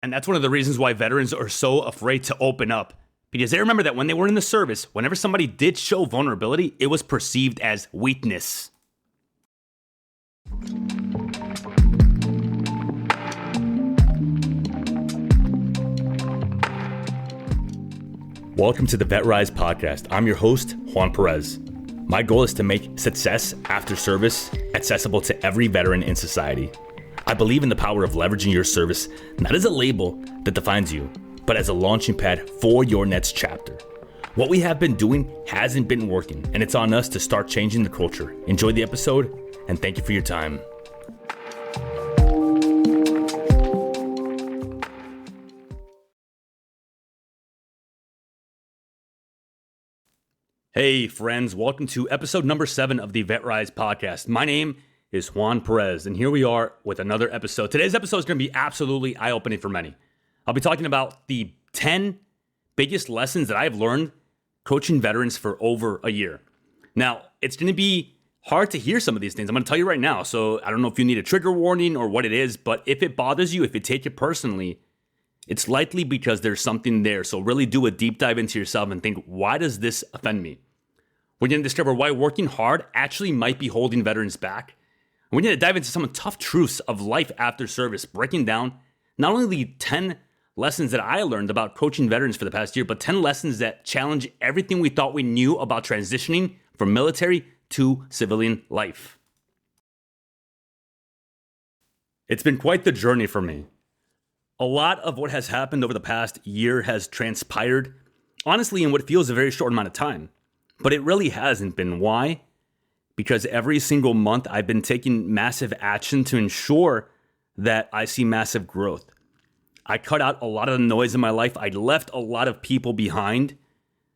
And that's one of the reasons why veterans are so afraid to open up. Because they remember that when they were in the service, whenever somebody did show vulnerability, it was perceived as weakness. Welcome to the Vet Rise podcast. I'm your host, Juan Perez. My goal is to make success after service accessible to every veteran in society. I believe in the power of leveraging your service, not as a label that defines you, but as a launching pad for your next chapter. What we have been doing hasn't been working, and it's on us to start changing the culture. Enjoy the episode, and thank you for your time. Hey friends, welcome to episode number 7 of the Vet Rise podcast. My name is Juan Perez, and here we are with another episode. Today's episode is going to be absolutely eye-opening for many. I'll be talking about the 10 biggest lessons that I've learned coaching veterans for over a year. Now, it's going to be hard to hear some of these things. I'm going to tell you right now, so I don't know if you need a trigger warning or what it is, but if it bothers you, if you take it personally, it's likely because there's something there. So really do a deep dive into yourself and think, why does this offend me? We're going to discover why working hard actually might be holding veterans back. We're going to dive into some tough truths of life after service, breaking down not only the 10 lessons that I learned about coaching veterans for the past year, but 10 lessons that challenge everything we thought we knew about transitioning from military to civilian life. It's been quite the journey for me. A lot of what has happened over the past year has transpired, honestly, in what feels a very short amount of time. But it really hasn't been. Why? Because every single month I've been taking massive action to ensure that I see massive growth. I cut out a lot of the noise in my life. I left a lot of people behind.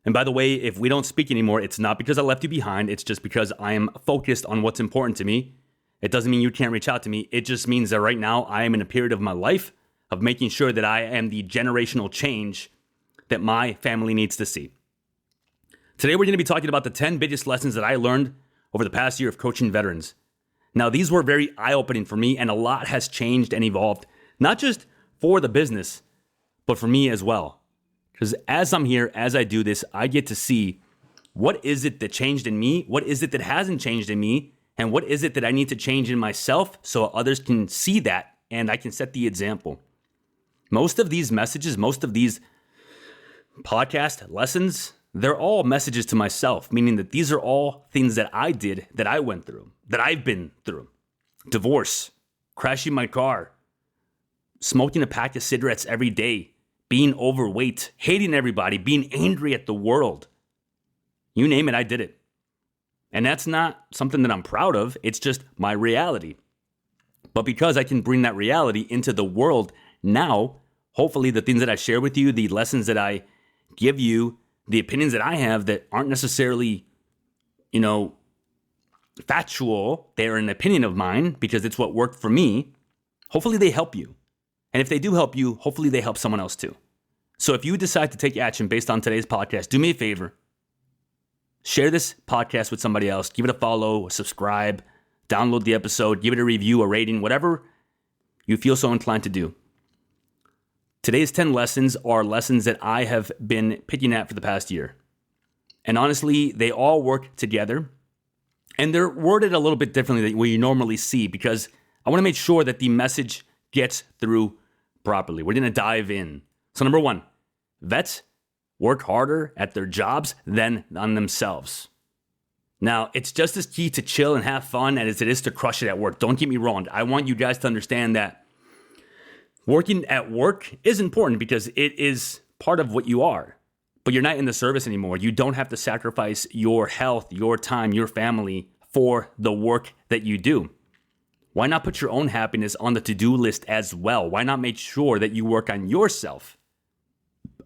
And by the way, if we don't speak anymore, it's not because I left you behind. It's just because I am focused on what's important to me. It doesn't mean you can't reach out to me. It just means that right now I am in a period of my life of making sure that I am the generational change that my family needs to see. Today, we're going to be talking about the 10 biggest lessons that I learned over the past year of coaching veterans. Now, these were very eye-opening for me, and a lot has changed and evolved, not just for the business, but for me as well. Because as I'm here, as I do this, I get to see what is it that changed in me, what is it that hasn't changed in me, and what is it that I need to change in myself so others can see that and I can set the example. Most of these messages, most of these podcast lessons, they're all messages to myself, meaning that these are all things that I did, that I went through, that I've been through. Divorce, crashing my car, smoking a pack of cigarettes every day, being overweight, hating everybody, being angry at the world. You name it, I did it. And that's not something that I'm proud of. It's just my reality. But because I can bring that reality into the world now, hopefully the things that I share with you, the lessons that I give you, the opinions that I have that aren't necessarily, factual, they're an opinion of mine because it's what worked for me. Hopefully they help you. And if they do help you, hopefully they help someone else too. So if you decide to take action based on today's podcast, do me a favor. Share this podcast with somebody else. Give it a follow, subscribe, download the episode, give it a review, a rating, whatever you feel so inclined to do. Today's 10 lessons are lessons that I have been picking at for the past year. And honestly, they all work together. And they're worded a little bit differently than what you normally see because I want to make sure that the message gets through properly. We're going to dive in. So number 1, vets work harder at their jobs than on themselves. Now, it's just as key to chill and have fun as it is to crush it at work. Don't get me wrong. I want you guys to understand that working at work is important because it is part of what you are, but you're not in the service anymore. You don't have to sacrifice your health, your time, your family for the work that you do. Why not put your own happiness on the to-do list as well? Why not make sure that you work on yourself?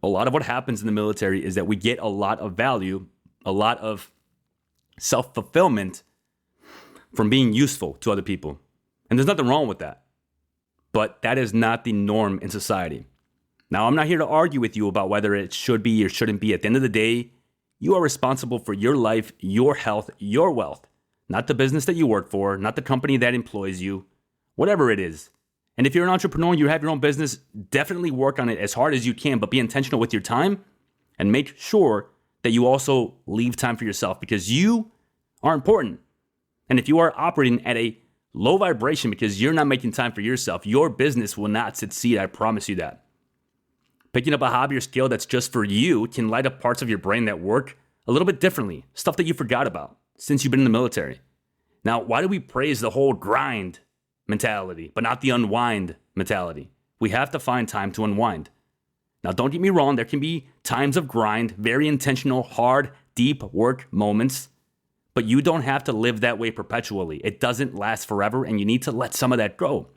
A lot of what happens in the military is that we get a lot of value, a lot of self-fulfillment from being useful to other people. And there's nothing wrong with that. But that is not the norm in society. Now, I'm not here to argue with you about whether it should be or shouldn't be. At the end of the day, you are responsible for your life, your health, your wealth. Not the business that you work for, not the company that employs you, whatever it is. And if you're an entrepreneur, you have your own business, definitely work on it as hard as you can, but be intentional with your time and make sure that you also leave time for yourself because you are important. And if you are operating at a low vibration because you're not making time for yourself, your business will not succeed. I promise you that. Picking up a hobby or skill that's just for you can light up parts of your brain that work a little bit differently, stuff that you forgot about since you've been in the military. Now, why do we praise the whole grind mentality, but not the unwind mentality? We have to find time to unwind. Now, don't get me wrong, there can be times of grind, very intentional, hard, deep work moments, but you don't have to live that way perpetually. It doesn't last forever, and you need to let some of that go.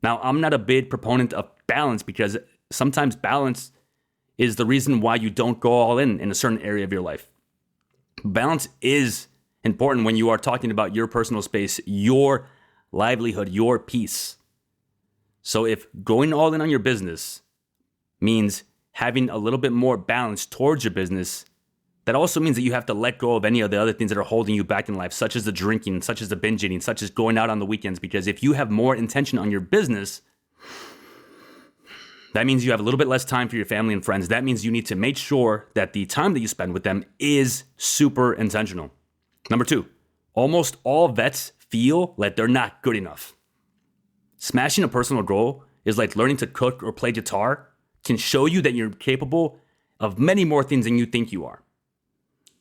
Now, I'm not a big proponent of balance because sometimes balance is the reason why you don't go all in a certain area of your life. Balance is important when you are talking about your personal space, your livelihood, your peace. So if going all in on your business means having a little bit more balance towards your business, that also means that you have to let go of any of the other things that are holding you back in life, such as the drinking, such as the binge eating, such as going out on the weekends. Because if you have more intention on your business, that means you have a little bit less time for your family and friends. That means you need to make sure that the time that you spend with them is super intentional. Number 2, almost all vets feel like they're not good enough. Smashing a personal goal is like learning to cook or play guitar. Can show you that you're capable of many more things than you think you are.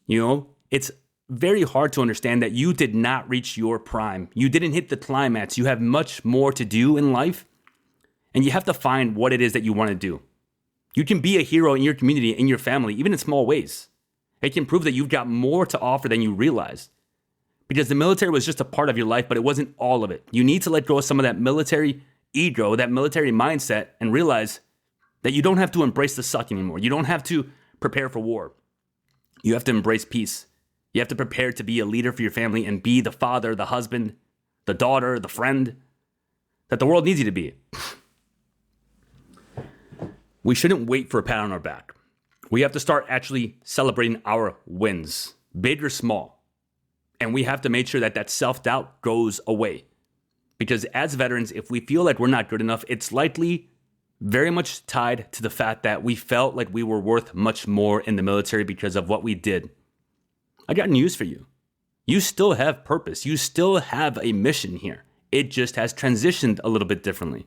You know, it's very hard to understand that you did not reach your prime. You didn't hit the climax. You have much more to do in life, and you have to find what it is that you want to do. You can be a hero in your community, in your family, even in small ways. It can prove that you've got more to offer than you realize. Because the military was just a part of your life, but it wasn't all of it. You need to let go of some of that military ego, that military mindset, and realize that you don't have to embrace the suck anymore. You don't have to prepare for war. You have to embrace peace. You have to prepare to be a leader for your family and be the father, the husband, the daughter, the friend that the world needs you to be. We shouldn't wait for a pat on our back. We have to start actually celebrating our wins, big or small. And we have to make sure that that self-doubt goes away. Because as veterans, if we feel like we're not good enough, it's likely very much tied to the fact that we felt like we were worth much more in the military because of what we did. I got news for you. You still have purpose. You still have a mission here. It just has transitioned a little bit differently.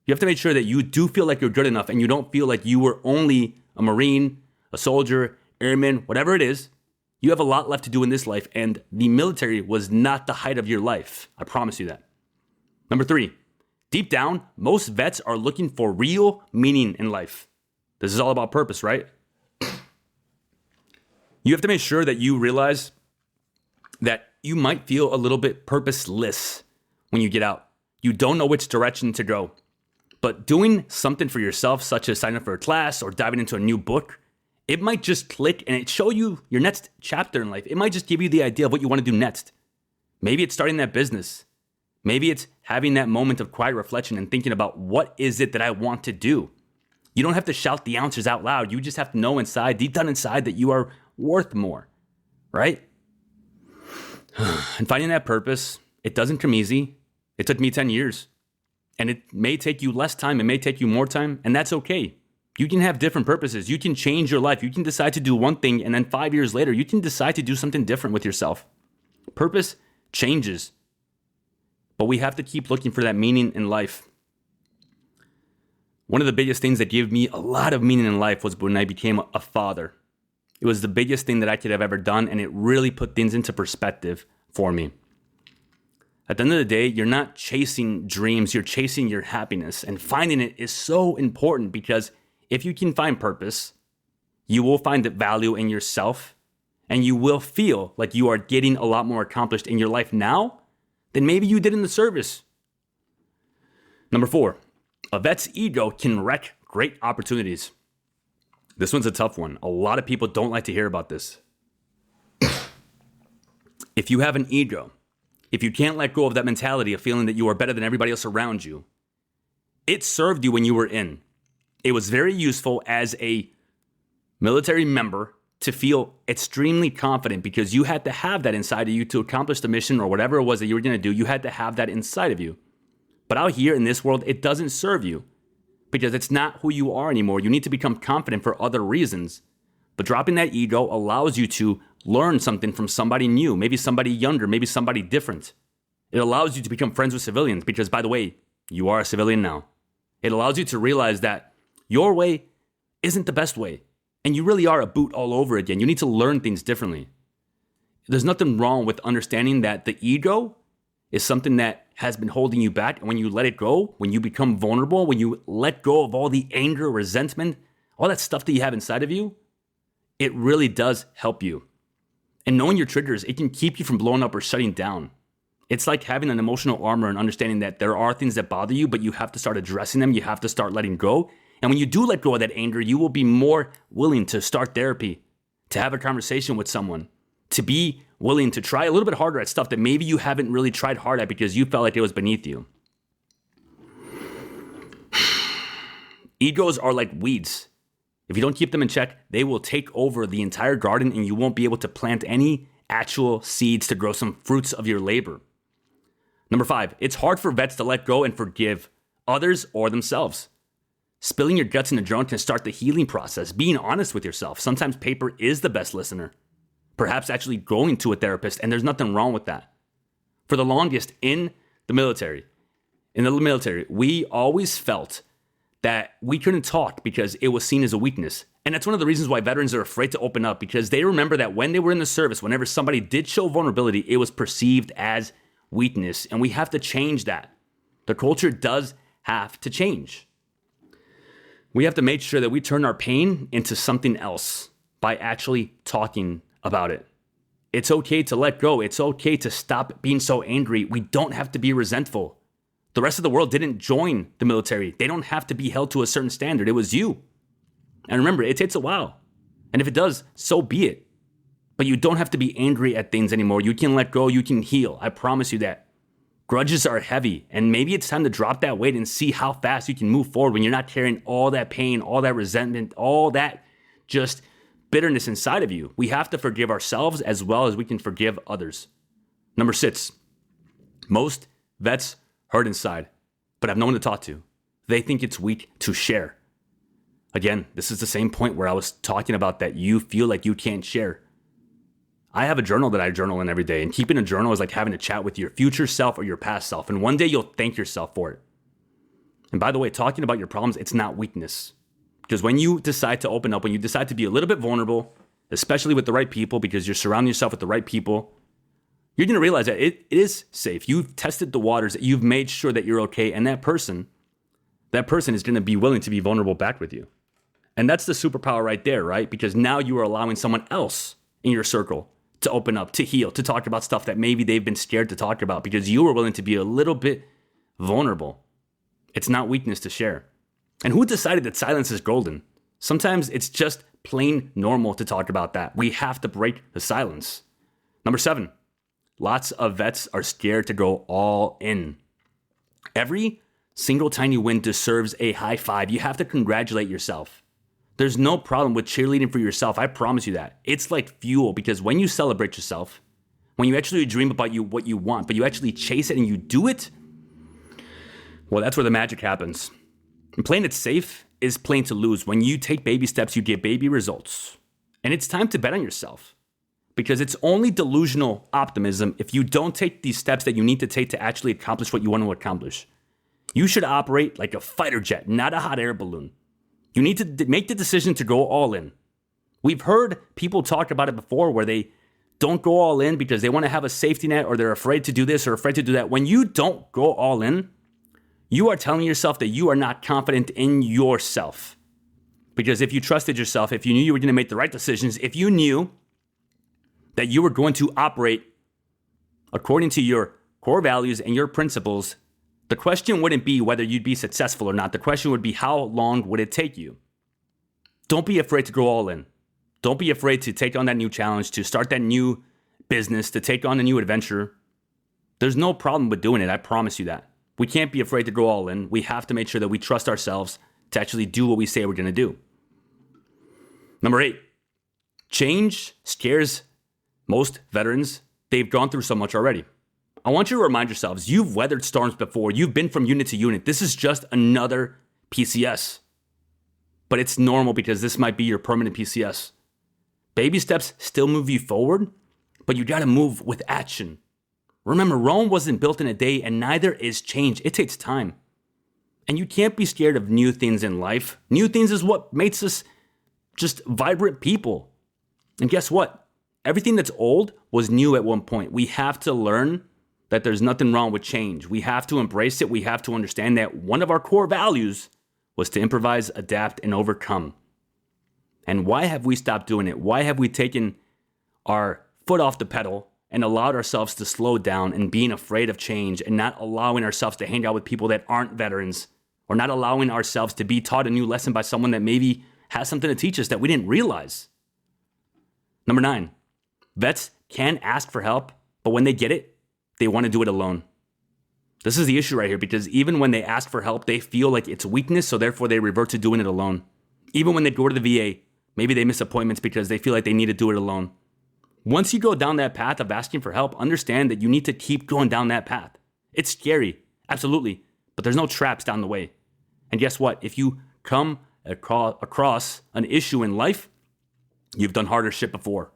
You have to make sure that you do feel like you're good enough and you don't feel like you were only a Marine, a soldier, airman, whatever it is. You have a lot left to do in this life, and the military was not the height of your life. I promise you that. Number 3, deep down, most vets are looking for real meaning in life. This is all about purpose, right? You have to make sure that you realize that you might feel a little bit purposeless when you get out. You don't know which direction to go. But doing something for yourself, such as signing up for a class or diving into a new book, it might just click and it show you your next chapter in life. It might just give you the idea of what you want to do next. Maybe it's starting that business. Maybe it's having that moment of quiet reflection and thinking about what is it that I want to do. You don't have to shout the answers out loud. You just have to know inside, deep down inside, that you are worth more, right? And finding that purpose, it doesn't come easy. It took me 10 years. And it may take you less time. It may take you more time. And that's okay. You can have different purposes. You can change your life. You can decide to do one thing, and then 5 years later, you can decide to do something different with yourself. Purpose changes. But we have to keep looking for that meaning in life. One of the biggest things that gave me a lot of meaning in life was when I became a father. It was the biggest thing that I could have ever done, and it really put things into perspective for me. At the end of the day, you're not chasing dreams, you're chasing your happiness. And finding it is so important, because if you can find purpose, you will find the value in yourself, and you will feel like you are getting a lot more accomplished in your life now than maybe you did in the service. Number 4, a vet's ego can wreck great opportunities. This one's a tough one. A lot of people don't like to hear about this. If you have an ego, if you can't let go of that mentality of feeling that you are better than everybody else around you, it served you when you were in. It was very useful as a military member to feel extremely confident, because you had to have that inside of you to accomplish the mission or whatever it was that you were going to do. You had to have that inside of you. But out here in this world, it doesn't serve you because it's not who you are anymore. You need to become confident for other reasons. But dropping that ego allows you to learn something from somebody new, maybe somebody younger, maybe somebody different. It allows you to become friends with civilians because, by the way, you are a civilian now. It allows you to realize that your way isn't the best way. And you really are a boot all over again. You need to learn things differently. There's nothing wrong with understanding that the ego is something that has been holding you back. And when you let it go, when you become vulnerable, when you let go of all the anger, resentment, all that stuff that you have inside of you, it really does help you. And knowing your triggers, it can keep you from blowing up or shutting down. It's like having an emotional armor and understanding that there are things that bother you, but you have to start addressing them. You have to start letting go. And when you do let go of that anger, you will be more willing to start therapy, to have a conversation with someone, to be willing to try a little bit harder at stuff that maybe you haven't really tried hard at because you felt like it was beneath you. Egos are like weeds. If you don't keep them in check, they will take over the entire garden and you won't be able to plant any actual seeds to grow some fruits of your labor. Number 5, it's hard for vets to let go and forgive others or themselves. Spilling your guts in a journal can start the healing process. Being honest with yourself. Sometimes paper is the best listener. Perhaps actually going to a therapist, and there's nothing wrong with that. For the longest in the military, we always felt that we couldn't talk because it was seen as a weakness. And that's one of the reasons why veterans are afraid to open up, because they remember that when they were in the service, whenever somebody did show vulnerability, it was perceived as weakness. And we have to change that. The culture does have to change. We have to make sure that we turn our pain into something else by actually talking about it. It's okay to let go. It's okay to stop being so angry. We don't have to be resentful. The rest of the world didn't join the military. They don't have to be held to a certain standard. It was you. And remember, it takes a while. And if it does, so be it. But you don't have to be angry at things anymore. You can let go. You can heal. I promise you that. Grudges are heavy, and maybe it's time to drop that weight and see how fast you can move forward when you're not carrying all that pain, all that resentment, all that just bitterness inside of you. We have to forgive ourselves as well as we can forgive others. Number 6, most vets hurt inside, but have no one to talk to. They think it's weak to share. Again, this is the same point where I was talking about that you feel like you can't share. I have a journal that I journal in every day, and keeping a journal is like having a chat with your future self or your past self, and one day you'll thank yourself for it. And by the way, talking about your problems, it's not weakness. Because when you decide to open up, when you decide to be a little bit vulnerable, especially with the right people, because you're surrounding yourself with the right people, you're going to realize that it is safe. You've tested the waters, you've made sure that you're okay, and that person is going to be willing to be vulnerable back with you. And that's the superpower right there, right? Because now you are allowing someone else in your circle to open up, to heal, to talk about stuff that maybe they've been scared to talk about because you were willing to be a little bit vulnerable. It's not weakness to share. And who decided that silence is golden? Sometimes it's just plain normal to talk about that. We have to break the silence. Number 7, lots of vets are scared to go all in. Every single tiny win deserves a high five. You have to congratulate yourself. There's no problem with cheerleading for yourself. I promise you that. It's like fuel, because when you celebrate yourself, when you actually dream about what you want, but you actually chase it and you do it, well, that's where the magic happens. And playing it safe is playing to lose. When you take baby steps, you get baby results. And it's time to bet on yourself, because it's only delusional optimism if you don't take these steps that you need to take to actually accomplish what you want to accomplish. You should operate like a fighter jet, not a hot air balloon. You need to make the decision to go all in. We've heard people talk about it before where they don't go all in because they want to have a safety net, or they're afraid to do this or afraid to do that. When you don't go all in, you are telling yourself that you are not confident in yourself. Because if you trusted yourself, if you knew you were going to make the right decisions, if you knew that you were going to operate according to your core values and your principles, the question wouldn't be whether you'd be successful or not. The question would be, how long would it take you? Don't be afraid to go all in. Don't be afraid to take on that new challenge, to start that new business, to take on a new adventure. There's no problem with doing it. I promise you that. We can't be afraid to go all in. We have to make sure that we trust ourselves to actually do what we say we're going to do. Number 8, change scares most veterans. They've gone through so much already. I want you to remind yourselves, you've weathered storms before. You've been from unit to unit. This is just another PCS. But it's normal because this might be your permanent PCS. Baby steps still move you forward, but you gotta move with action. Remember, Rome wasn't built in a day, and neither is change. It takes time. And you can't be scared of new things in life. New things is what makes us just vibrant people. And guess what? Everything that's old was new at one point. We have to learn that there's nothing wrong with change. We have to embrace it. We have to understand that one of our core values was to improvise, adapt, and overcome. And why have we stopped doing it? Why have we taken our foot off the pedal and allowed ourselves to slow down and being afraid of change and not allowing ourselves to hang out with people that aren't veterans, or not allowing ourselves to be taught a new lesson by someone that maybe has something to teach us that we didn't realize? Number 9, vets can ask for help, but when they get it, they want to do it alone. This is the issue right here, because even when they ask for help, they feel like it's weakness, so therefore they revert to doing it alone. Even when they go to the VA, maybe they miss appointments because they feel like they need to do it alone. Once you go down that path of asking for help, understand that you need to keep going down that path. It's scary, absolutely, but there's no traps down the way. And guess what? If you come across an issue in life, you've done harder shit before.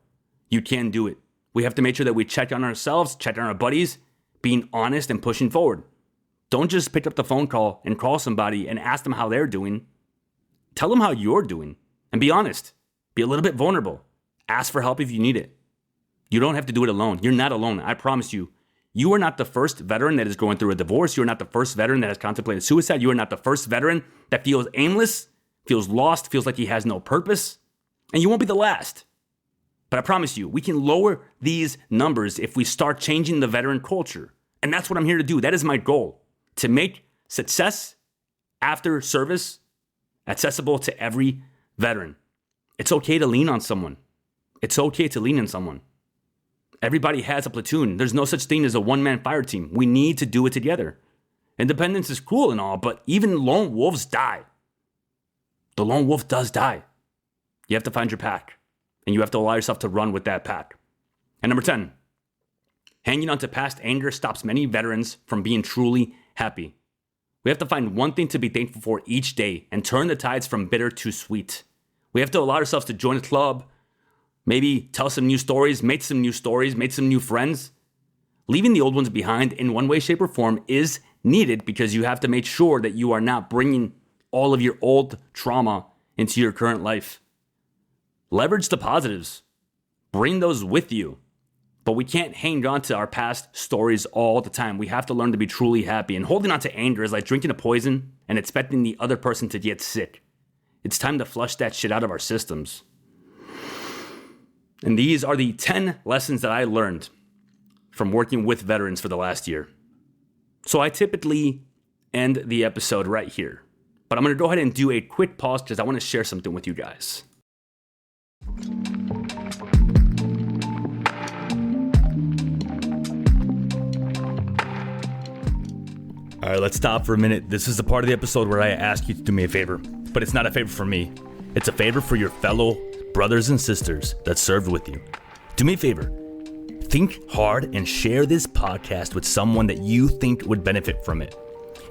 You can do it. We have to make sure that we check on ourselves, check on our buddies, being honest and pushing forward. Don't just pick up the phone call and call somebody and ask them how they're doing. Tell them how you're doing and be honest. Be a little bit vulnerable. Ask for help if you need it. You don't have to do it alone. You're not alone. I promise you. You are not the first veteran that is going through a divorce. You are not the first veteran that has contemplated suicide. You are not the first veteran that feels aimless, feels lost, feels like he has no purpose. And you won't be the last. But I promise you, we can lower these numbers if we start changing the veteran culture. And that's what I'm here to do. That is my goal, to make success after service accessible to every veteran. It's okay to lean on someone. It's okay to lean on someone. Everybody has a platoon. There's no such thing as a one-man fire team. We need to do it together. Independence is cool and all, but even lone wolves die. The lone wolf does die. You have to find your pack. And you have to allow yourself to run with that pack. And number 10, hanging on to past anger stops many veterans from being truly happy. We have to find one thing to be thankful for each day and turn the tides from bitter to sweet. We have to allow ourselves to join a club, maybe tell some new stories, make some new friends. Leaving the old ones behind in one way, shape, or form is needed because you have to make sure that you are not bringing all of your old trauma into your current life. Leverage the positives. Bring those with you. But we can't hang on to our past stories all the time. We have to learn to be truly happy. And holding on to anger is like drinking a poison and expecting the other person to get sick. It's time to flush that shit out of our systems. And these are the 10 lessons that I learned from working with veterans for the last year. So I typically end the episode right here. But I'm going to go ahead and do a quick pause because I want to share something with you guys. All right, let's stop for a minute. This is the part of the episode where I ask you to do me a favor, but it's not a favor for me. It's a favor for your fellow brothers and sisters that served with you. Do me a favor. Think hard and share this podcast with someone that you think would benefit from it.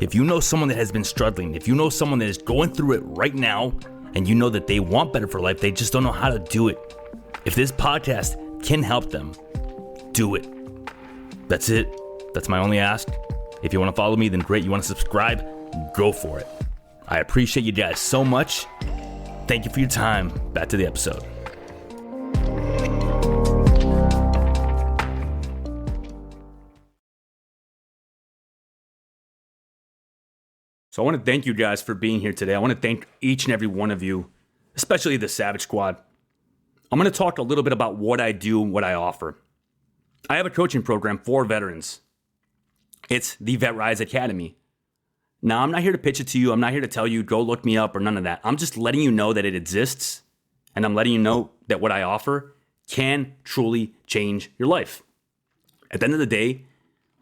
If you know someone that has been struggling, if you know someone that is going through it right now, and you know that they want better for life, they just don't know how to do it. If this podcast can help them, do it. That's it. That's my only ask. If you want to follow me, then great. You want to subscribe? Go for it. I appreciate you guys so much. Thank you for your time. Back to the episode. So I want to thank you guys for being here today. I want to thank each and every one of you, especially the Savage Squad. I'm going to talk a little bit about what I do, what I offer. I have a coaching program for veterans. It's the Vet Rise Academy. Now, I'm not here to pitch it to you. I'm not here to tell you, go look me up or none of that. I'm just letting you know that it exists, and I'm letting you know that what I offer can truly change your life. At the end of the day,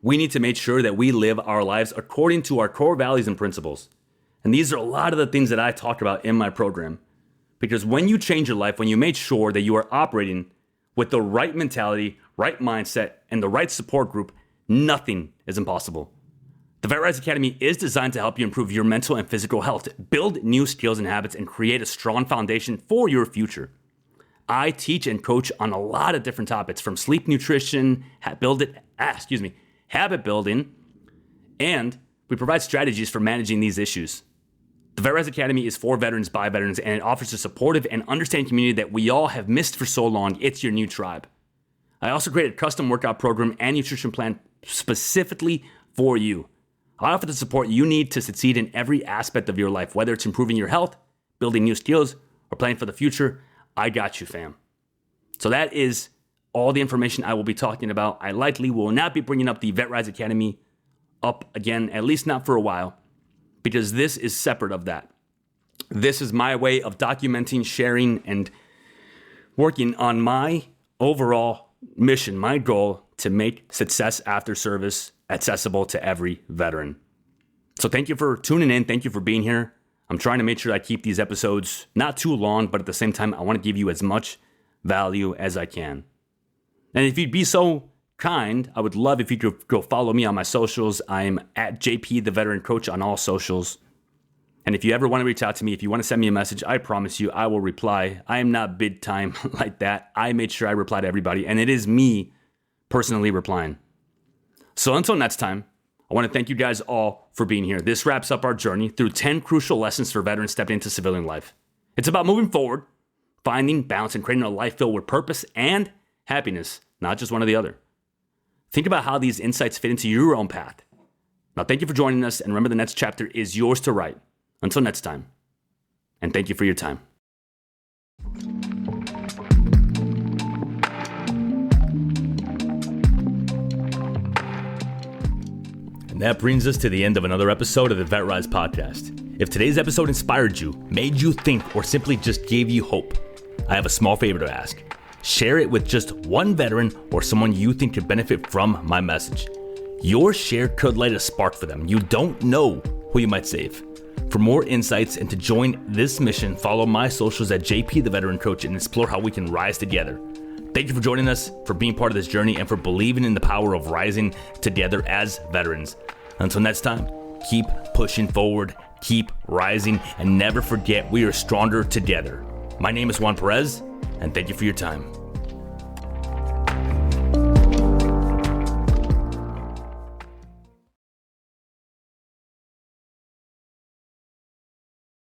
we need to make sure that we live our lives according to our core values and principles. And these are a lot of the things that I talk about in my program. Because when you change your life, when you make sure that you are operating with the right mentality, right mindset, and the right support group, nothing is impossible. The VetRise Academy is designed to help you improve your mental and physical health, build new skills and habits, and create a strong foundation for your future. I teach and coach on a lot of different topics, from sleep, nutrition, habit building, and we provide strategies for managing these issues. The VetRise Academy is for veterans by veterans, and it offers a supportive and understanding community that we all have missed for so long. It's your new tribe. I also created a custom workout program and nutrition plan specifically for you. I offer the support you need to succeed in every aspect of your life, whether it's improving your health, building new skills, or planning for the future. I got you, fam. So that is all the information I will be talking about. I likely will not be bringing up the VetRise Academy up again, at least not for a while, because this is separate of that. This is my way of documenting, sharing, and working on my overall mission, my goal to make success after service accessible to every veteran. So thank you for tuning in. Thank you for being here. I'm trying to make sure I keep these episodes not too long, but at the same time, I want to give you as much value as I can. And if you'd be so kind, I would love if you could go follow me on my socials. I'm at JP the Veteran Coach on all socials. And if you ever want to reach out to me, if you want to send me a message, I promise you I will reply. I am not big time like that. I made sure I reply to everybody, and it is me personally replying. So until next time, I want to thank you guys all for being here. This wraps up our journey through 10 crucial lessons for veterans stepping into civilian life. It's about moving forward, finding balance, and creating a life filled with purpose and happiness, not just one or the other. Think about how these insights fit into your own path. Now, thank you for joining us, and remember, the next chapter is yours to write. Until next time, and thank you for your time. And that brings us to the end of another episode of the VetRise podcast. If today's episode inspired you, made you think, or simply just gave you hope, I have a small favor to ask. Share it with just one veteran or someone you think could benefit from my message. Your share could light a spark for them. You don't know who you might save. For more insights and to join this mission, follow my socials at JP the Veteran Coach and explore how we can rise together. Thank you for joining us, for being part of this journey, and for believing in the power of rising together as veterans. Until next time, keep pushing forward, keep rising, and never forget we are stronger together. My name is Juan Perez, and thank you for your time.